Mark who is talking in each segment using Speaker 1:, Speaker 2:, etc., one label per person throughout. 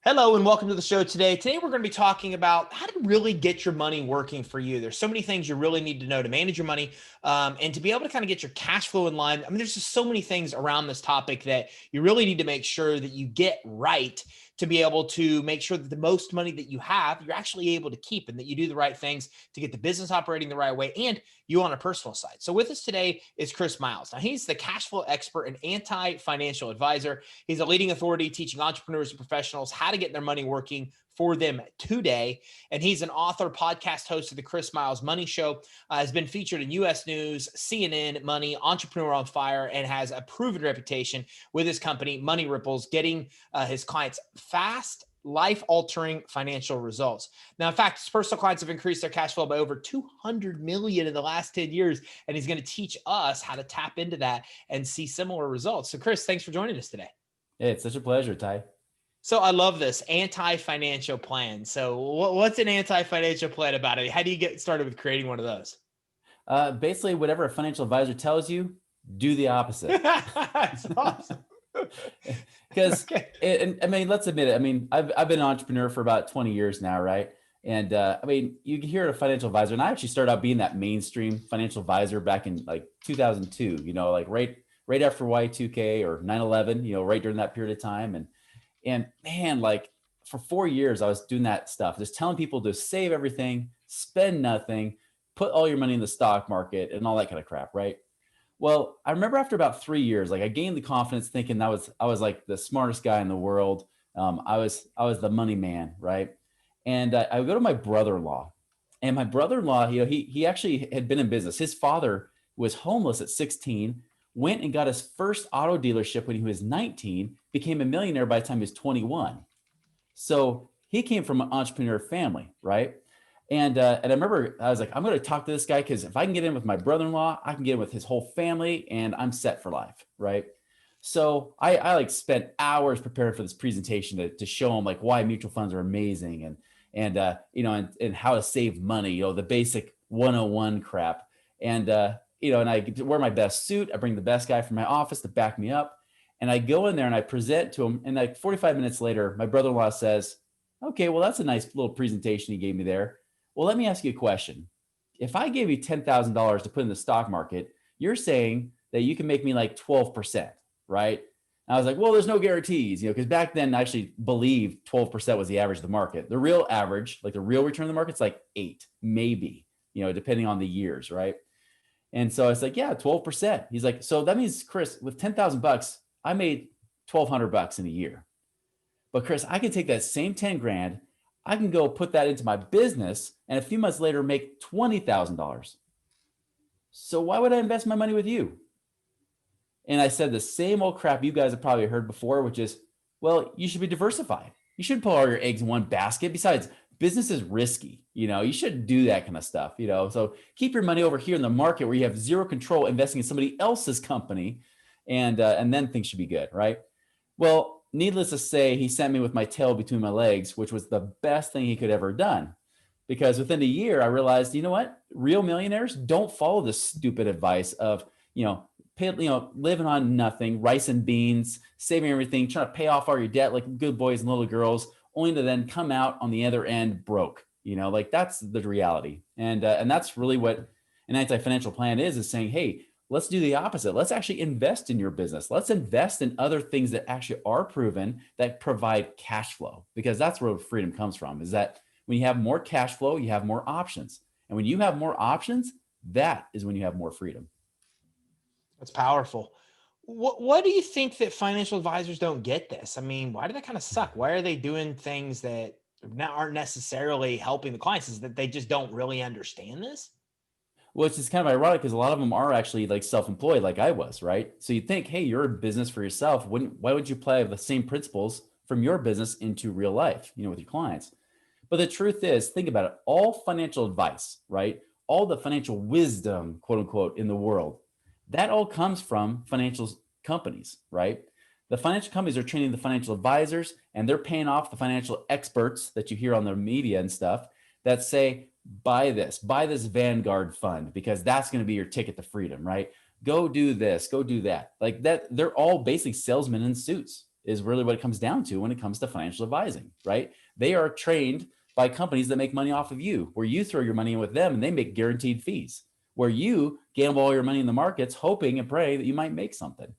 Speaker 1: Hello and welcome to the show today. Today we're going to be talking about how to really get your money working for you. There's so many things you really need to know to manage your money and to be able to kind of get your cash flow in line. I mean, there's just so many things around this topic that you really need to make sure that you get right to be able to make sure that the most money that you have, you're actually able to keep and that you do the right things to get the business operating the right way and you on a personal side. So with us today is Chris Miles. Now he's the cash flow expert and anti-financial advisor. He's a leading authority teaching entrepreneurs and professionals how to get their money working for them today. And he's an author, podcast host of the Chris Miles Money Show, has been featured in U.S. News, CNN, Money, Entrepreneur on Fire, and has a proven reputation with his company, Money Ripples, getting his clients fast, life-altering financial results. Now, in fact, his personal clients have increased their cash flow by over 200 million in the last 10 years, and he's going to teach us how to tap into that and see similar results. So, Chris, thanks for joining us today.
Speaker 2: Hey, it's such a pleasure, Ty.
Speaker 1: So I love this anti-financial plan. So what's an anti-financial plan about it? How do you get started with creating one of those?
Speaker 2: Basically, whatever a financial advisor tells you, do the opposite.
Speaker 1: That's awesome.
Speaker 2: Because,
Speaker 1: Okay.
Speaker 2: I mean, let's admit it. I mean, I've been an entrepreneur for about 20 years now, right? And I mean, you can hear a financial advisor, and I actually started out being that mainstream financial advisor back in like 2002. Like right after Y2K or 9/11. Right during that period of time, and man, like for 4 years, I was doing that stuff, just telling people to save everything, spend nothing, put all your money in the stock market and all that kind of crap, right? Well, I remember after about 3 years, like I gained the confidence thinking I was like the smartest guy in the world. I was the money man, right? And I would go to my brother-in-law, and my brother-in-law, he actually had been in business. His father was homeless at 16, went and got his first auto dealership when he was 19, became a millionaire by the time he was 21. So he came from an entrepreneur family, right? And I remember I was like, I'm going to talk to this guy because if I can get in with my brother-in-law, I can get in with his whole family, and I'm set for life, right? So I like spent hours preparing for this presentation to show him like why mutual funds are amazing and how to save money, the basic 101 crap. And I wear my best suit. I bring the best guy from my office to back me up. And I go in there and I present to him. And like 45 minutes later, my brother-in-law says, okay, well, that's a nice little presentation he gave me there. Well, let me ask you a question. If I gave you $10,000 to put in the stock market, you're saying that you can make me like 12%, right? And I was like, well, there's no guarantees, because back then I actually believed 12% was the average of the market. The real average, like the real return of the market's like 8, maybe, depending on the years, right? And so I was like, yeah, 12%. He's like, so that means, Chris, with 10,000 bucks, I made 1,200 bucks in a year. But Chris, I can take that same 10 grand, I can go put that into my business, and a few months later make $20,000. So why would I invest my money with you? And I said the same old crap you guys have probably heard before, which is, well, you should be diversified. You shouldn't put all your eggs in one basket. Besides, business is risky. You shouldn't do that kind of stuff. So keep your money over here in the market where you have zero control, investing in somebody else's company, and then things should be good, right? Well, needless to say, he sent me with my tail between my legs, which was the best thing he could ever have done. Because within a year, I realized, you know what? Real millionaires don't follow this stupid advice of, living on nothing, rice and beans, saving everything, trying to pay off all your debt like good boys and little girls, only to then come out on the other end broke. Like that's the reality. And that's really what an anti-financial plan is saying, hey, let's do the opposite. Let's actually invest in your business. Let's invest in other things that actually are proven that provide cash flow, because that's where freedom comes from, is that when you have more cash flow, you have more options. And when you have more options, that is when you have more freedom.
Speaker 1: That's powerful. What do you think that financial advisors don't get this? I mean, why do they kind of suck? Why are they doing things that aren't necessarily helping the clients? Is that they just don't really understand this?
Speaker 2: Which is kind of ironic because a lot of them are actually like self-employed like I was, right? So you think, hey, you're in business for yourself. Why would you apply the same principles from your business into real life, with your clients? But the truth is, think about it. All financial advice, right? All the financial wisdom, quote unquote, in the world, that all comes from financial companies, right? The financial companies are training the financial advisors, and they're paying off the financial experts that you hear on the media and stuff that say, buy this Vanguard fund, because that's going to be your ticket to freedom, right? Go do this, go do that. Like that, they're all basically salesmen in suits. is really what it comes down to when it comes to financial advising, right? They are trained by companies that make money off of you, where you throw your money in with them and they make guaranteed fees, where you gamble all your money in the markets, hoping and praying that you might make something.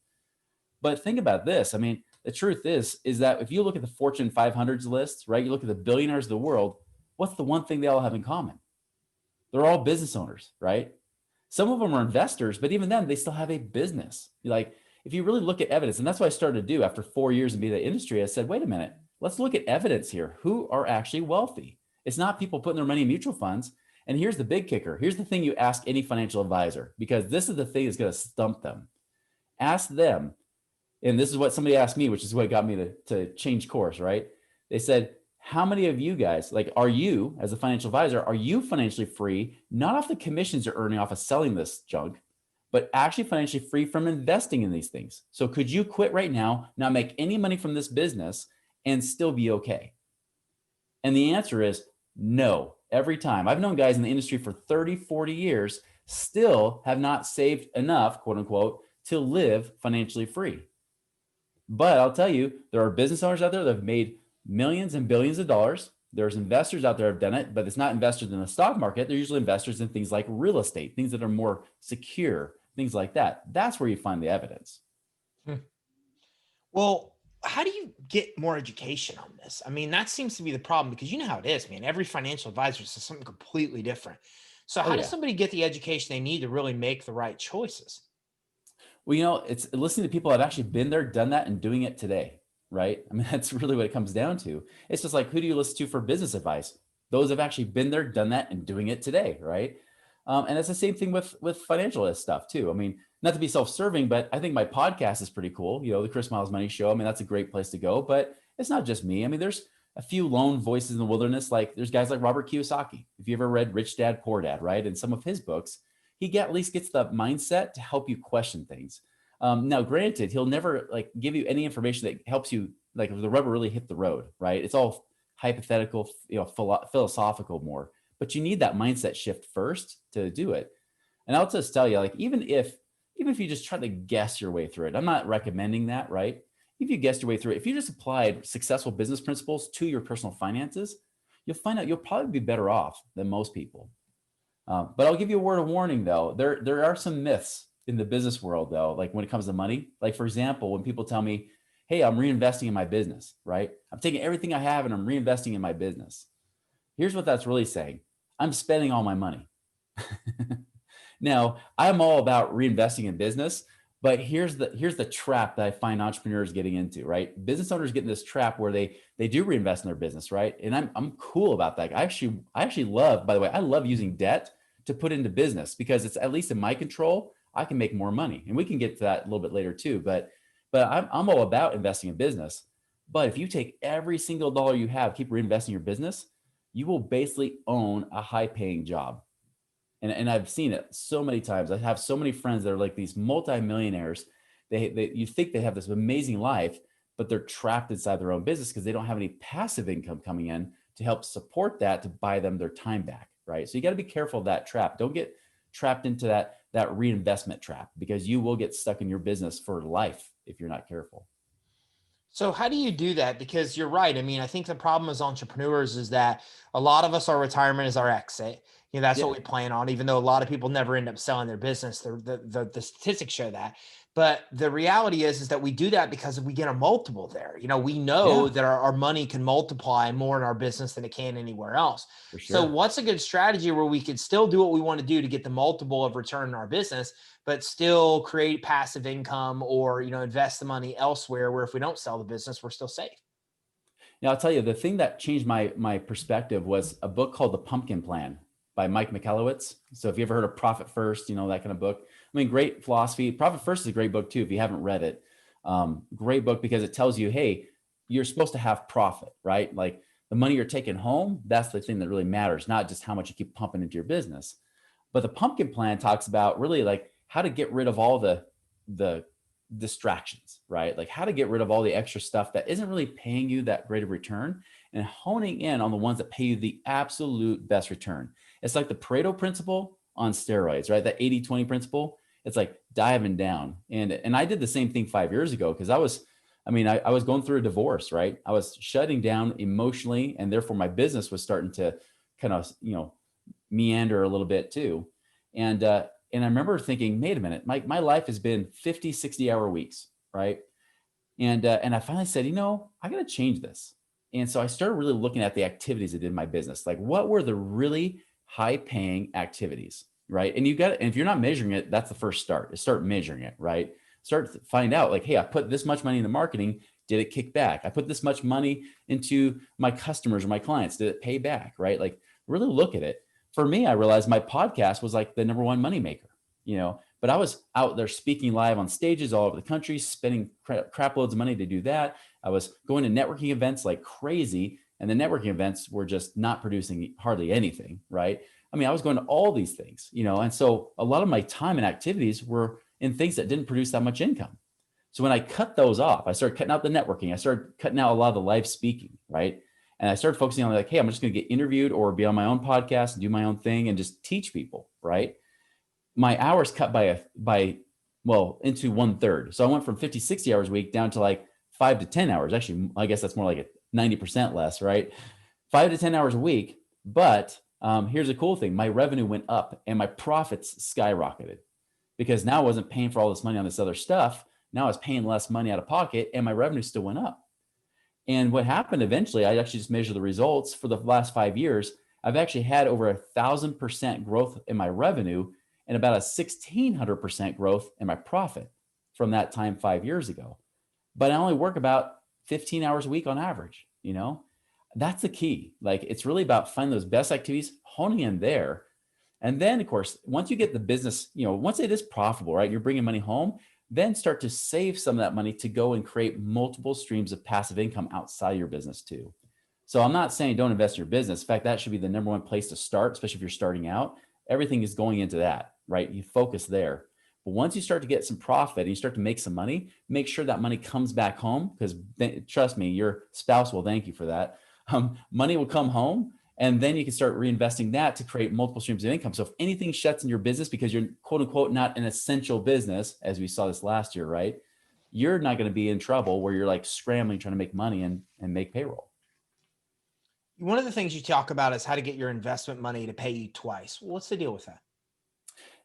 Speaker 2: But think about this. I mean, the truth is that if you look at the Fortune 500s lists, right, you look at the billionaires of the world, what's the one thing they all have in common? They're all business owners, right? Some of them are investors, but even then, they still have a business. Like, if you really look at evidence, and that's what I started to do after 4 years in the industry, I said, wait a minute, let's look at evidence here. Who are actually wealthy? It's not people putting their money in mutual funds. And here's the big kicker. Here's the thing you ask any financial advisor, because this is the thing that's going to stump them. Ask them, and this is what somebody asked me, which is what got me to change course, right? They said, how many of you guys, like, are you, as a financial advisor, are you financially free, not off the commissions you're earning off of selling this junk, but actually financially free from investing in these things? So could you quit right now, not make any money from this business, and still be okay? And the answer is no, every time. I've known guys in the industry for 30, 40 years, still have not saved enough, quote unquote, to live financially free. But I'll tell you, there are business owners out there that have made millions and billions of dollars. There's investors out there that have done it, but it's not investors in the stock market. They're usually investors in things like real estate, things that are more secure, things like that. That's where you find the evidence.
Speaker 1: Well, how do you get more education on this? I mean, that seems to be the problem because you know how it is, man. Every financial advisor says something completely different. So
Speaker 2: Oh
Speaker 1: how does
Speaker 2: yeah.
Speaker 1: somebody get the education they need to really make the right choices?
Speaker 2: Well, it's listening to people that have actually been there, done that, and doing it today, right? I mean, that's really what it comes down to. It's just like, who do you listen to for business advice? Those have actually been there, done that, and doing it today, right? And it's the same thing with financial stuff too. I mean, not to be self-serving, but I think my podcast is pretty cool. The Chris Miles Money Show. I mean, that's a great place to go. But it's not just me. I mean, there's a few lone voices in the wilderness. Like there's guys like Robert Kiyosaki. If you ever read Rich Dad Poor Dad, right, and some of his books, at least gets the mindset to help you question things. Now, granted, he'll never like give you any information that helps you like if the rubber really hit the road, right? It's all hypothetical, philosophical more. But you need that mindset shift first to do it. And I'll just tell you, like even if you just try to guess your way through it, I'm not recommending that, right? If you guessed your way through it, if you just applied successful business principles to your personal finances, you'll find out you'll probably be better off than most people. But I'll give you a word of warning, though. There are some myths in the business world, though, like when it comes to money. Like, for example, when people tell me, hey, I'm reinvesting in my business, right? I'm taking everything I have and I'm reinvesting in my business. Here's what that's really saying. I'm spending all my money. Now, I'm all about reinvesting in business, but here's the trap that I find entrepreneurs getting into, right? Business owners get in this trap where they do reinvest in their business, right? And I'm cool about that. I actually love, by the way, I love using debt to put into business because it's at least in my control. I can make more money, and we can get to that a little bit later too. But I'm all about investing in business. But if you take every single dollar you have, keep reinvesting in your business, you will basically own a high-paying job. And I've seen it so many times. I have so many friends that are like these multimillionaires. You think they have this amazing life, but they're trapped inside their own business because they don't have any passive income coming in to help support that to buy them their time back, right? So you got to be careful of that trap. Don't get trapped into that reinvestment trap because you will get stuck in your business for life if you're not careful.
Speaker 1: So how do you do that? Because you're right. I mean, I think the problem as entrepreneurs is that a lot of us, our retirement is our exit. That's
Speaker 2: Yeah.
Speaker 1: what we plan on, even though a lot of people never end up selling their business. The statistics show that. But the reality is that we do that because we get a multiple there. We know
Speaker 2: Yeah,
Speaker 1: that our money can multiply more in our business than it can anywhere else.
Speaker 2: for
Speaker 1: So
Speaker 2: sure.
Speaker 1: what's a good strategy where we could still do what we want to do to get the multiple of return in our business, but still create passive income or, invest the money elsewhere where if we don't sell the business, we're still safe?
Speaker 2: Now, I'll tell you, the thing that changed my perspective was a book called The Pumpkin Plan by Mike Michalowicz. So if you ever heard of Profit First, that kind of book. I mean, great philosophy. Profit First is a great book too, if you haven't read it. Great book because it tells you, hey, you're supposed to have profit, right? Like the money you're taking home, that's the thing that really matters, not just how much you keep pumping into your business. But the Pumpkin Plan talks about really like how to get rid of all the distractions, right? Like how to get rid of all the extra stuff that isn't really paying you that great of return and honing in on the ones that pay you the absolute best return. It's like the Pareto principle on steroids, right? That 80-20 principle. It's like diving down. And I did the same thing 5 years ago because I was I mean, I was going through a divorce, right? I was shutting down emotionally, and therefore my business was starting to kind of, meander a little bit too. And I remember thinking, wait a minute, my life has been 50, 60-hour weeks, right? And I finally said, I got to change this. And so I started really looking at the activities I did in my business. Like, what were the really high paying activities, right? And and if you're not measuring it, that's the first start, is start measuring it, right? Start to find out, like, hey, I put this much money into marketing. Did it kick back? I put this much money into my customers or my clients. Did it pay back? Right? Like, really look at it. For me, I realized my podcast was like the number one moneymaker, but I was out there speaking live on stages all over the country, spending crap loads of money to do that. I was going to networking events like crazy, and the networking events were just not producing hardly anything, right? I mean, I was going to all these things, and so a lot of my time and activities were in things that didn't produce that much income. So when I cut those off, I started cutting out the networking. I started cutting out a lot of the live speaking, right? And I started focusing on, like, hey, I'm just going to get interviewed or be on my own podcast and do my own thing and just teach people, right? My hours cut into 1/3. So I went from 50, 60 hours a week down to like 5 to 10 hours. Actually, I guess that's more like a 90% less, right? 5 to 10 hours a week. But here's a cool thing. My revenue went up and my profits skyrocketed, because now I wasn't paying for all this money on this other stuff. Now I was paying less money out of pocket and my revenue still went up. And what happened eventually, I actually just measured the results for the last 5 years. I've actually had over 1,000% growth in my revenue and about a 1,600% growth in my profit from that time 5 years ago. But I only work about 15 hours a week on average. That's the key. Like, it's really about finding those best activities, honing in there. And then, of course, once you get the business, once it is profitable, right, you're bringing money home, then start to save some of that money to go and create multiple streams of passive income outside your business too. So I'm not saying don't invest in your business. In fact, that should be the number one place to start, especially if you're starting out. Everything is going into that, right? You focus there. But once you start to get some profit and you start to make some money, make sure that money comes back home, because trust me, your spouse will thank you for that. Money will come home, and then you can start reinvesting that to create multiple streams of income. So if anything shuts in your business because you're, quote unquote, not an essential business, as we saw this last year, right? You're not going to be in trouble where you're like scrambling, trying to make money and make payroll.
Speaker 1: One of the things you talk about is how to get your investment money to pay you twice. What's the deal with that?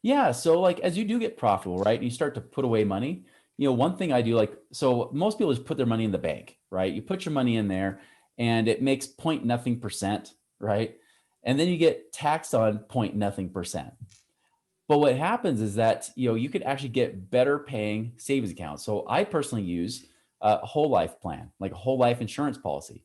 Speaker 2: Yeah. So like, as you do get profitable, right, and you start to put away money, one thing I do, like, so most people just put their money in the bank, right? You put your money in there and it makes point nothing percent, right? And then you get taxed on point nothing percent. But what happens is that, you could actually get better paying savings accounts. So I personally use a whole life plan, like a whole life insurance policy.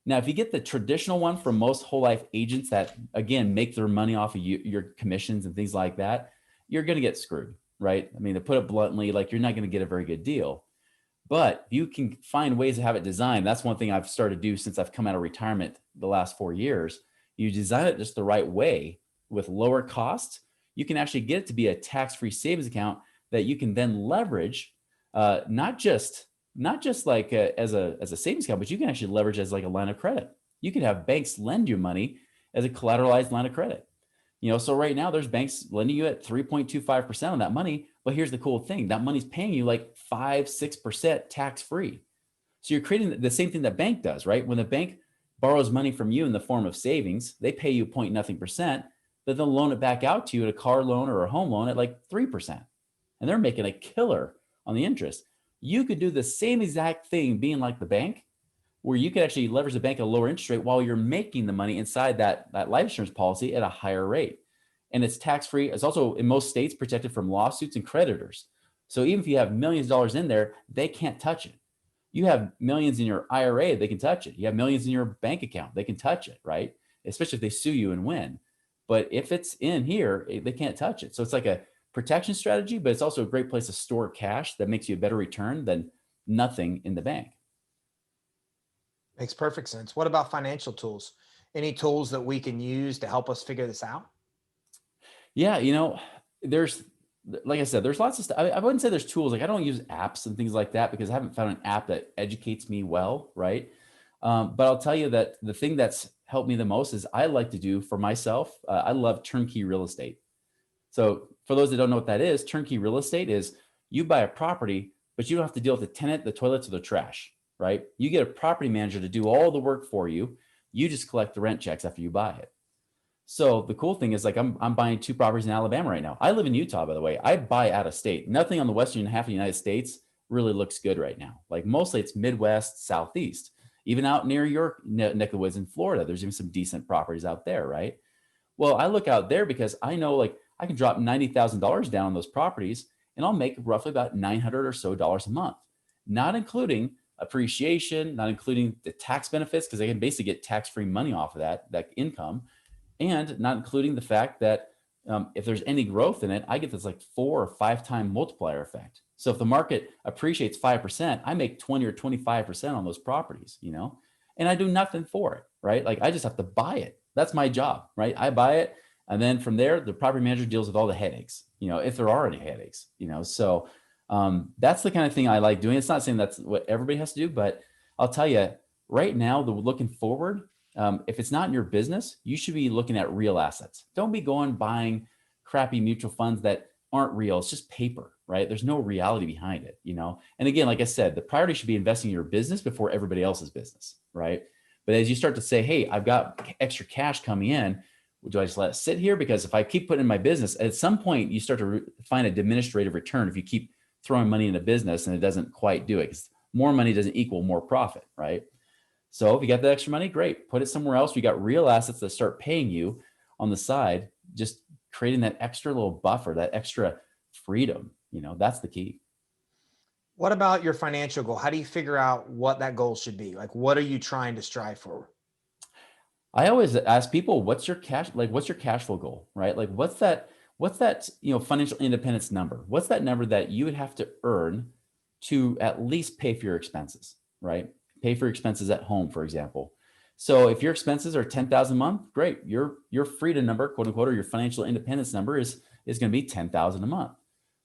Speaker 2: Now, if you get the traditional one from most whole life agents that, again, make their money off of your commissions and things like that, you're going to get screwed, right? I mean, to put it bluntly, like, you're not going to get a very good deal. But you can find ways to have it designed. That's one thing I've started to do since I've come out of retirement the last 4 years. You design it just the right way with lower costs. You can actually get it to be a tax-free savings account that you can then leverage, not just like as a savings account, but you can actually leverage as like a line of credit. You can have banks lend you money as a collateralized line of credit. So right now there's banks lending you at 3.25% on that money. But here's the cool thing. That money's paying you like 5-6% tax-free. So you're creating the same thing that bank does, right? When the bank borrows money from you in the form of savings, they pay you point nothing percent, but they'll loan it back out to you at a car loan or a home loan at like 3%. And they're making a killer on the interest. You could do the same exact thing being like the bank, where you could actually leverage the bank at a lower interest rate while you're making the money inside that life insurance policy at a higher rate. And it's tax-free. It's also, in most states, protected from lawsuits and creditors. So even if you have millions of dollars in there, they can't touch it. You have millions in your IRA, they can touch it. You have millions in your bank account, they can touch it, right? Especially if they sue you and win. But if it's in here, they can't touch it. So it's like a protection strategy, but it's also a great place to store cash that makes you a better return than nothing in the bank.
Speaker 1: Makes perfect sense. What about financial tools? Any tools that we can use to help us figure this out?
Speaker 2: Yeah, there's, like I said, there's lots of stuff. I wouldn't say there's tools. Like, I don't use apps and things like that because I haven't found an app that educates me well, right? But I'll tell you that the thing that's helped me the most is I like to do for myself. I love turnkey real estate. So for those that don't know what that is, turnkey real estate is you buy a property but you don't have to deal with the tenant, the toilets, or the trash, right? You get a property manager to do all the work for you. You just collect the rent checks after you buy it. So the cool thing is like I'm buying 2 properties in Alabama right now. I live in Utah, by the way. I buy out of state. Nothing on the western half of the United States really looks good right now. Like mostly it's Midwest, Southeast. Even out near your neck of the woods in Florida, there's even some decent properties out there, right? Well, I look out there because I know like I can drop $90,000 down on those properties and I'll make roughly about 900 or so dollars a month, not including appreciation, not including the tax benefits, because I can basically get tax-free money off of that income, and not including the fact that if there's any growth in it, I get this like 4 or 5 time multiplier effect. So if the market appreciates 5%, I make 20 or 25% on those properties, and I do nothing for it, right? Like I just have to buy it. That's my job, right? I buy it. And then from there, the property manager deals with all the headaches, if there are any headaches, so that's the kind of thing I like doing. It's not saying that's what everybody has to do, but I'll tell you right now, looking forward, if it's not in your business, you should be looking at real assets. Don't be going buying crappy mutual funds that aren't real. It's just paper, right? There's no reality behind it, And again, like I said, the priority should be investing in your business before everybody else's business, right? But as you start to say, hey, I've got extra cash coming in, do I just let it sit here? Because if I keep putting in my business, at some point you start to find a diminished rate of return if you keep throwing money in a business and it doesn't quite do it. 'Cause more money doesn't equal more profit, right? So if you got the extra money, great. Put it somewhere else. You got real assets that start paying you on the side, just creating that extra little buffer, that extra freedom. That's the key.
Speaker 1: What about your financial goal? How do you figure out what that goal should be? Like, what are you trying to strive for?
Speaker 2: I always ask people, what's your cash flow goal, right? Like what's that, financial independence number? What's that number that you would have to earn to at least pay for your expenses, right? Pay for your expenses at home, for example. So if your expenses are 10,000 a month, great. Your freedom number, quote unquote, or your financial independence number is going to be 10,000 a month.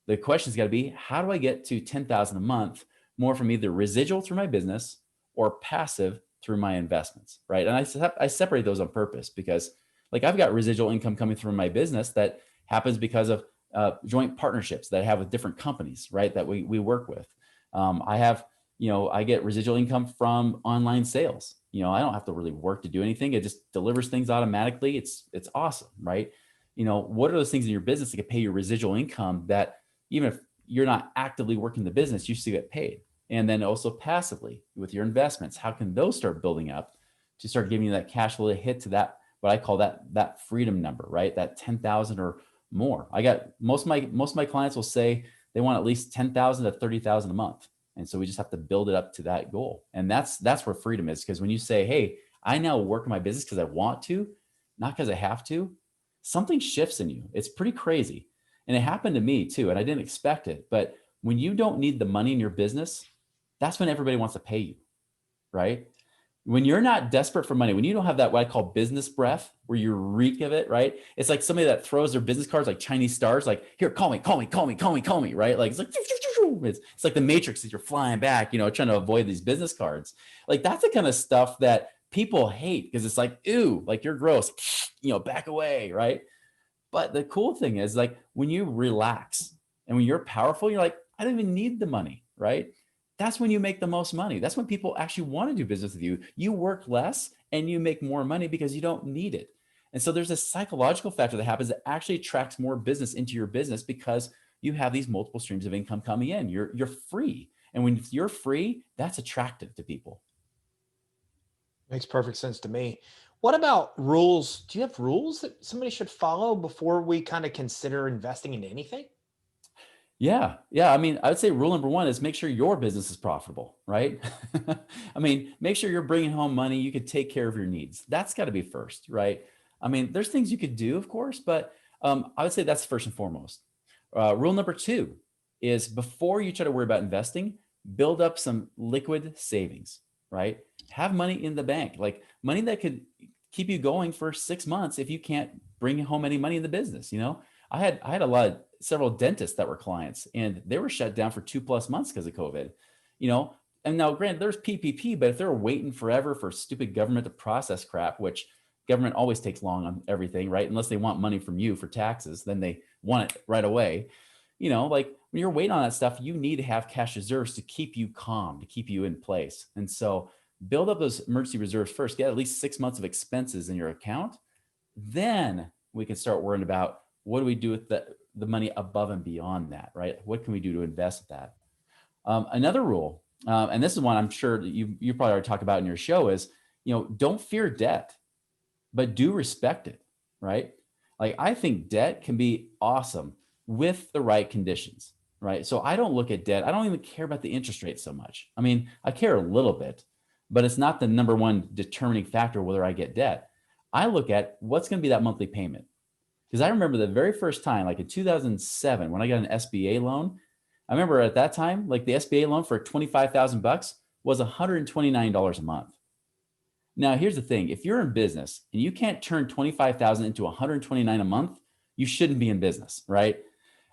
Speaker 2: The question's got to be, how do I get to 10,000 a month more from either residual through my business or passive through my investments, right? And I separate those on purpose because like I've got residual income coming through my business that happens because of joint partnerships that I have with different companies, right? That we work with. I have, I get residual income from online sales. I don't have to really work to do anything. It just delivers things automatically. It's awesome, right? What are those things in your business that can pay your residual income that even if you're not actively working the business, you still get paid? And then also passively with your investments, how can those start building up to start giving you that cash flow to hit to that, what I call that freedom number, right? That 10,000 or more. I got most of my clients will say they want at least 10,000 to 30,000 a month. And so we just have to build it up to that goal. And that's where freedom is. Because when you say, hey, I now work in my business because I want to, not because I have to, something shifts in you. It's pretty crazy. And it happened to me too. And I didn't expect it. But when you don't need the money in your business, that's when everybody wants to pay you, right? When you're not desperate for money, when you don't have that, what I call business breath, where you reek of it, right? It's like somebody that throws their business cards like Chinese stars, like, here, call me, right? Like, it's like, it's like the Matrix as you're flying back, trying to avoid these business cards. Like that's the kind of stuff that people hate because it's like, ew, like you're gross, back away, right? But the cool thing is like when you relax and when you're powerful, you're like, I don't even need the money, right? That's when you make the most money. That's when people actually want to do business with you. You work less and you make more money because you don't need it. And so there's a psychological factor that happens that actually attracts more business into your business because you have these multiple streams of income coming in. You're free. And when you're free, that's attractive to people.
Speaker 1: Makes perfect sense to me. What about rules? Do you have rules that somebody should follow before we kind of consider investing into anything?
Speaker 2: Yeah. Yeah. I mean, I would say rule number one is make sure your business is profitable, right? I mean, make sure you're bringing home money. You could take care of your needs. That's got to be first, right? I mean, there's things you could do, of course, but I would say that's first and foremost. Rule number two is before you try to worry about investing, build up some liquid savings, right? Have money in the bank, like money that could keep you going for 6 months if you can't bring home any money in the business. I had several dentists that were clients and they were shut down for 2+ months because of COVID, and now granted there's PPP, but if they're waiting forever for stupid government to process crap, which government always takes long on everything, right? Unless they want money from you for taxes, then they want it right away. like when you're waiting on that stuff, you need to have cash reserves to keep you calm, to keep you in place. And so build up those emergency reserves first, get at least 6 months of expenses in your account. Then we can start worrying about what do we do with the money above and beyond that, right? What can we do to invest that? Another rule, and this is one I'm sure that you probably already talked about in your show is, don't fear debt, but do respect it, right? Like I think debt can be awesome with the right conditions, right? So I don't look at debt. I don't even care about the interest rate so much. I mean, I care a little bit, but it's not the number one determining factor whether I get debt. I look at what's going to be that monthly payment. Because I remember the very first time, like in 2007, when I got an SBA loan, I remember at that time, like the SBA loan for 25,000 bucks was $129 a month. Now, here's the thing. If you're in business and you can't turn 25,000 into 129 a month, you shouldn't be in business, right?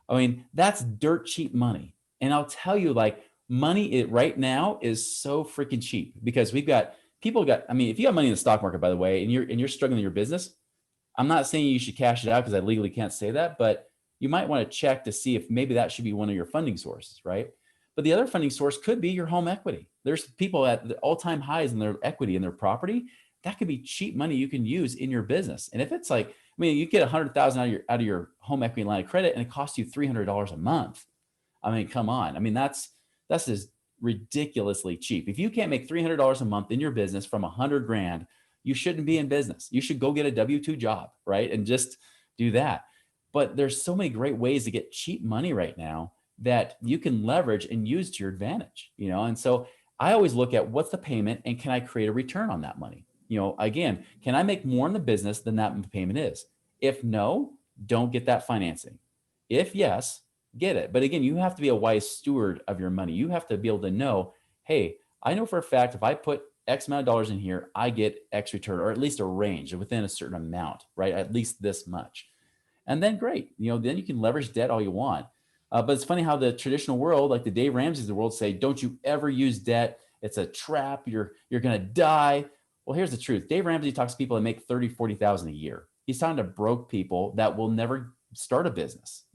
Speaker 2: I mean, that's dirt cheap money. And I'll tell you, like money right now is so freaking cheap because I mean, if you have money in the stock market, by the way, and you're struggling in your business, I'm not saying you should cash it out because I legally can't say that, but you might want to check to see if maybe that should be one of your funding sources, right? But the other funding source could be your home equity. There's people at the all-time highs in their equity in their property. That could be cheap money you can use in your business. And if it's like, I mean, you get 100,000 out of your home equity line of credit and it costs you $300 a month. I mean, come on. I mean, that's just ridiculously cheap. If you can't make $300 a month in your business from 100 grand, you shouldn't be in business. You should go get a W-2 job, right? And just do that. But there's so many great ways to get cheap money right now that you can leverage and use to your advantage, And so I always look at what's the payment and can I create a return on that money? Again, can I make more in the business than that payment is? If no, don't get that financing. If yes, get it. But again, you have to be a wise steward of your money. You have to be able to know, hey, I know for a fact if I put X amount of dollars in here, I get X return, or at least a range within a certain amount, right? At least this much. And then great, then you can leverage debt all you want. But it's funny how the traditional world, like the Dave Ramsey's of the world, say, don't you ever use debt. It's a trap. You're going to die. Well, here's the truth. Dave Ramsey talks to people that make 30, 40,000 a year. He's talking to broke people that will never start a business,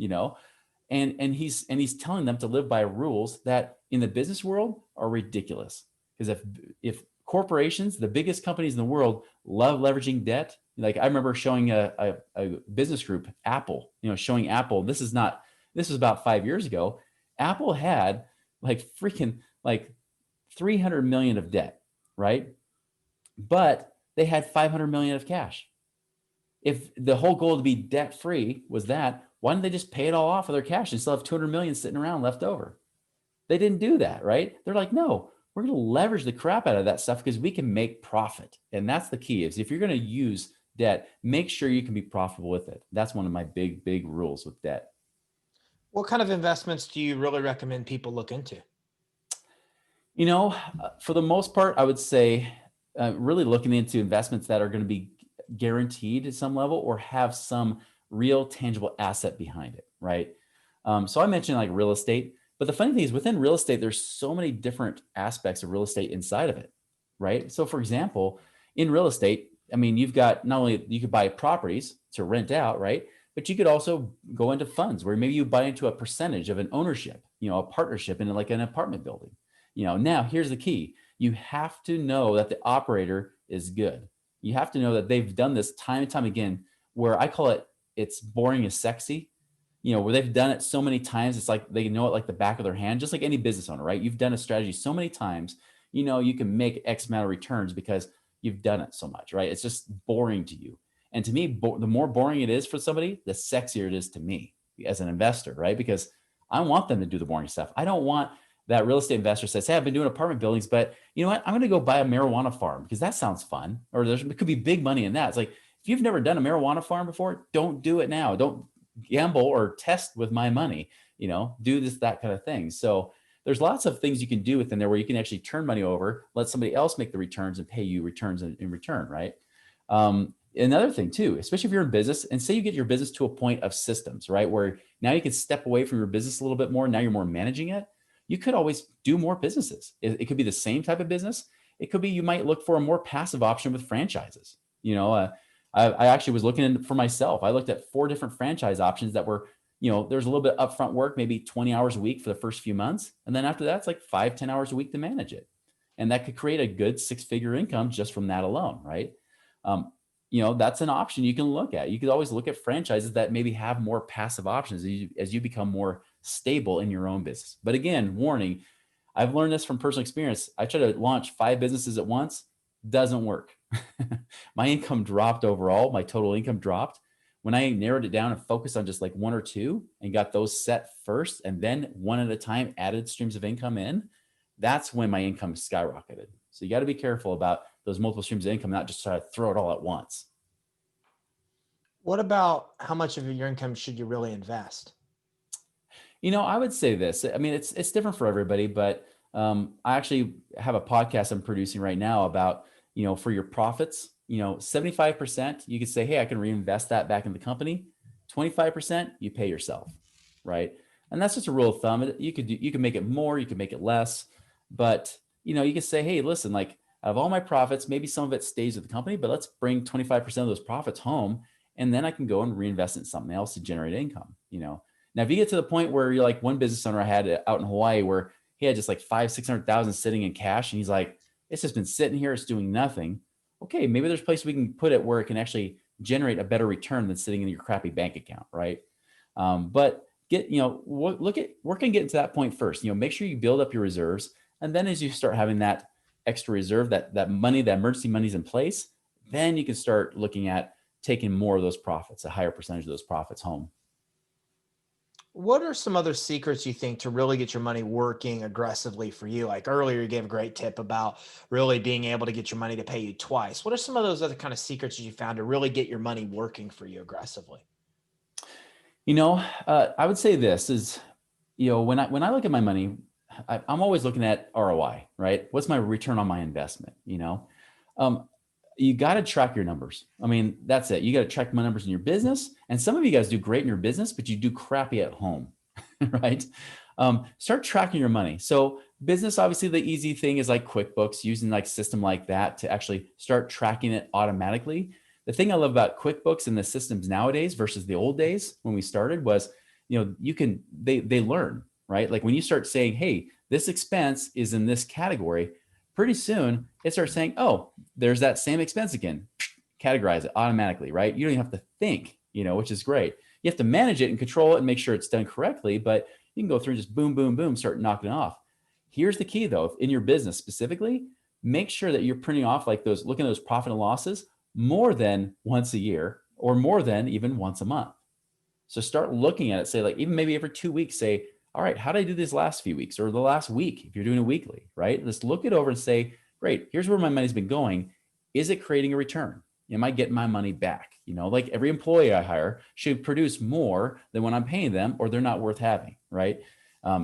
Speaker 2: and he's telling them to live by rules that in the business world are ridiculous. Because if corporations, the biggest companies in the world, love leveraging debt, like I remember showing a business group, Apple, showing Apple. This was about 5 years ago. Apple had like freaking like 300 million of debt, right? But they had 500 million of cash. If the whole goal to be debt free was that, why didn't they just pay it all off with their cash and still have 200 million sitting around left over? They didn't do that, right? They're like, no, we're going to leverage the crap out of that stuff because we can make profit. And that's the key is if you're going to use debt, make sure you can be profitable with it. That's one of my big, big rules with debt.
Speaker 1: What kind of investments do you really recommend people look into?
Speaker 2: For the most part, I would say really looking into investments that are going to be guaranteed at some level or have some real tangible asset behind it, right? So I mentioned like real estate, but the funny thing is within real estate, there's so many different aspects of real estate inside of it, right? So for example, in real estate, I mean, you've got not only you could buy properties to rent out, right? But you could also go into funds where maybe you buy into a percentage of an ownership, a partnership in like an apartment building. Now here's the key. You have to know that the operator is good. You have to know that they've done this time and time again, where I call it's boring is sexy, where they've done it so many times. It's like they know it like the back of their hand, just like any business owner, right? You've done a strategy so many times, you can make X amount of returns because you've done it so much, right? It's just boring to you. And to me, the more boring it is for somebody, the sexier it is to me as an investor, right? Because I want them to do the boring stuff. I don't want that real estate investor says, hey, I've been doing apartment buildings, but you know what? I'm going to go buy a marijuana farm because that sounds fun. Or there could be big money in that. It's like, if you've never done a marijuana farm before, don't do it now. Don't gamble or test with my money, do that kind of thing. So there's lots of things you can do within there where you can actually turn money over, let somebody else make the returns and pay you returns in return, right? Another thing too, especially if you're in business and say you get your business to a point of systems, right? Where now you can step away from your business a little bit more. Now you're more managing it. You could always do more businesses. It could be the same type of business. It could be, you might look for a more passive option with franchises. I actually was looking for myself. I looked at 4 different franchise options that were, there's a little bit upfront work, maybe 20 hours a week for the first few months. And then after that, it's like 5, 10 hours a week to manage it. And that could create a good 6-figure income just from that alone, right? Um, that's an option you can look at. You could always look at franchises that maybe have more passive options as you become more stable in your own business. But again, warning, I've learned this from personal experience. I tried to launch 5 businesses at once, doesn't work. My income dropped overall. My total income dropped. When I narrowed it down and focused on just like 1 or 2 and got those set first, and then one at a time added streams of income in, that's when my income skyrocketed. So you got to be careful about those multiple streams of income, not just try to throw it all at once.
Speaker 1: What about how much of your income should you really invest?
Speaker 2: I would say this. I mean, it's different for everybody, but I actually have a podcast I'm producing right now about, for your profits, 75%, you could say, hey, I can reinvest that back in the company. 25%, you pay yourself, right? And that's just a rule of thumb. You can make it more, you can make it less, but you can say, hey, listen, like out of all my profits, maybe some of it stays with the company, but let's bring 25% of those profits home, and then I can go and reinvest in something else to generate income. Now, if you get to the point where you're like one business owner I had out in Hawaii where he had just like 500,000-600,000 sitting in cash, and he's like, it's just been sitting here, it's doing nothing. Okay, maybe there's a place we can put it where it can actually generate a better return than sitting in your crappy bank account, right? But work and get into that point first. Make sure you build up your reserves, and then as you start having that extra reserve, that money, that emergency money's in place, then you can start looking at taking more of those profits, a higher percentage of those profits home.
Speaker 1: What are some other secrets you think to really get your money working aggressively for you? Like earlier, you gave a great tip about really being able to get your money to pay you twice. What are some of those other kind of secrets that you found to really get your money working for you aggressively?
Speaker 2: I would say this is, when I look at my money, I'm always looking at ROI, right? What's my return on my investment? Um, you got to track your numbers. I mean, that's it. You got to track my numbers in your business. And some of you guys do great in your business, but you do crappy at home, right? Start tracking your money. So business, obviously the easy thing is like QuickBooks, using like system like that to actually start tracking it automatically. The thing I love about QuickBooks and the systems nowadays versus the old days when we started was, they learn, right? Like when you start saying, hey, this expense is in this category, pretty soon it starts saying, oh, there's that same expense again. Categorize it automatically, right? You don't even have to think, which is great. You have to manage it and control it and make sure it's done correctly, but you can go through and just boom, boom, boom, start knocking it off. Here's the key though, in your business specifically, make sure that you're printing off like those, looking at those profit and losses more than once a year or more than even once a month. So start looking at it, say like even maybe every 2 weeks, say, all right, how did I do these last few weeks or the last week if you're doing it weekly, right? Just look it over and say, great, here's where my money's been going. Is it creating a return? Am I getting my money back? Like every employee I hire should produce more than when I'm paying them or they're not worth having, right?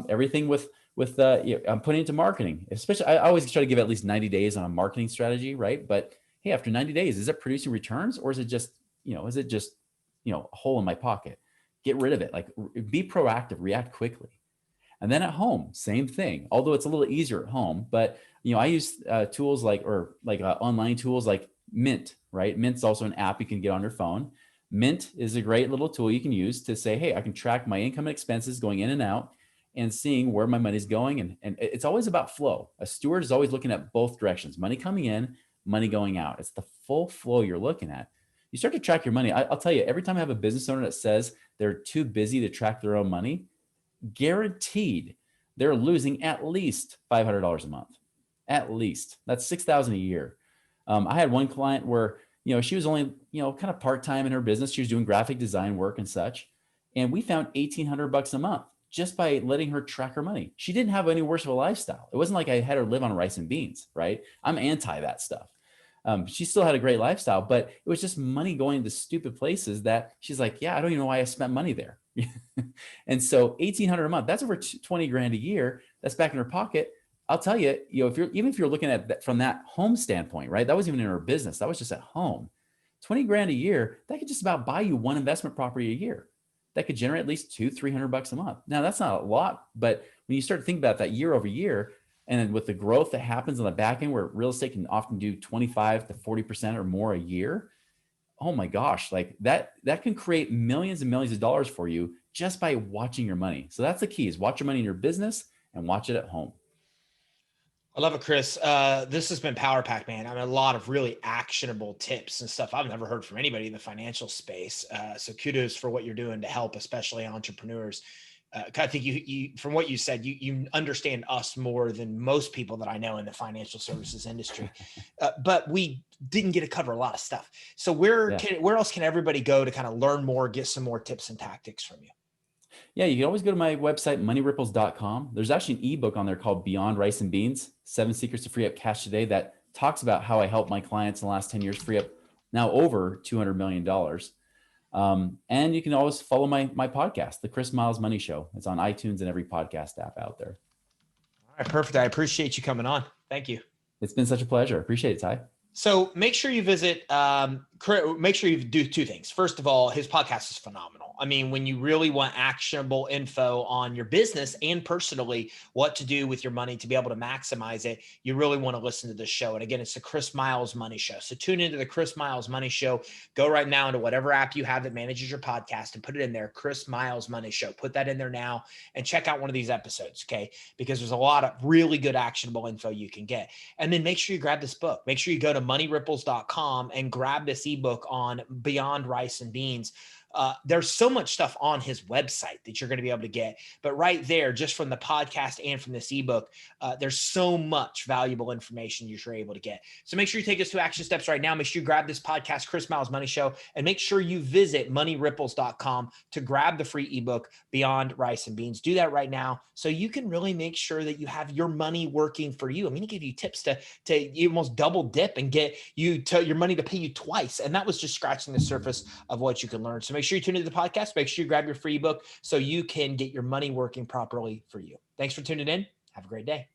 Speaker 2: Everything with I'm putting into marketing, especially I always try to give at least 90 days on a marketing strategy, right? But hey, after 90 days, is it producing returns or is it just a hole in my pocket? Get rid of it. Like be proactive, react quickly. And then at home, same thing, although it's a little easier at home, but I use tools like online tools like Mint, right? Mint's also an app you can get on your phone. Mint is a great little tool you can use to say, hey, I can track my income and expenses going in and out and seeing where my money's going. And it's always about flow. A steward is always looking at both directions, money coming in, money going out. It's the full flow you're looking at. You start to track your money. I'll tell you, every time I have a business owner that says they're too busy to track their own money, guaranteed they're losing at least $500 a month. At least. That's $6,000 a year. I had one client where, she was only, kind of part-time in her business. She was doing graphic design work and such. And we found $1,800 a month just by letting her track her money. She didn't have any worse of a lifestyle. It wasn't like I had her live on rice and beans, right? I'm anti that stuff. She still had a great lifestyle, but it was just money going to stupid places that she's like, yeah, I don't even know why I spent money there. And so 1,800 a month, that's over 20 grand a year. That's back in her pocket. I'll tell you, if you're looking at that from that home standpoint, right? That wasn't even in her business. That was just at home. 20 grand a year, that could just about buy you one investment property a year. That could generate at least $200-300 a month. Now that's not a lot, but when you start to think about that year over year, and then with the growth that happens on the back end where real estate can often do 25 to 40% or more a year, oh my gosh, like that can create millions and millions of dollars for you just by watching your money. So that's the key, is watch your money in your business and watch it at home.
Speaker 1: I love it, Chris. This has been Power Pack, man. I mean, a lot of really actionable tips and stuff I've never heard from anybody in the financial space. So kudos for what you're doing to help, especially entrepreneurs. I think from what you said, you understand us more than most people that I know in the financial services industry. But we didn't get to cover a lot of stuff. So
Speaker 2: Yeah.
Speaker 1: where else can everybody go to kind of learn more, get some more tips and tactics from you?
Speaker 2: Yeah, you can always go to my website, moneyripples.com. There's actually an ebook on there called Beyond Rice and Beans, 7 Secrets to Free Up Cash Today, that talks about how I helped my clients in the last 10 years free up now over $200 million. And you can always follow my podcast, The Chris Miles Money Show. It's on iTunes and every podcast app out there.
Speaker 1: All right, perfect. I appreciate you coming on. Thank you.
Speaker 2: It's been such a pleasure. Appreciate it, Ty.
Speaker 1: So make sure you visit, make sure you do two things. First of all, his podcast is phenomenal. I mean, when you really want actionable info on your business and personally what to do with your money to be able to maximize it, you really want to listen to this show. And again, it's the Chris Miles Money Show. So tune into the Chris Miles Money Show. Go right now into whatever app you have that manages your podcast and put it in there, Chris Miles Money Show. Put that in there now and check out one of these episodes, okay? Because there's a lot of really good actionable info you can get. And then make sure you grab this book. Make sure you go to moneyripples.com and grab this ebook on Beyond Rice and Beans. There's so much stuff on his website that you're going to be able to get, but right there, just from the podcast and from this ebook, there's so much valuable information you're able to get. So make sure you take us to action steps right now. Make sure you grab this podcast, Chris Miles Money Show, and make sure you visit moneyripples.com to grab the free ebook, Beyond Rice and Beans. Do that right now so you can really make sure that you have your money working for you. I'm going to give you tips to you almost double dip and get your money to pay you twice. And that was just scratching the surface of what you can learn. So make sure you tune into the podcast. Make sure you grab your free ebook so you can get your money working properly for you. Thanks for tuning in. Have a great day.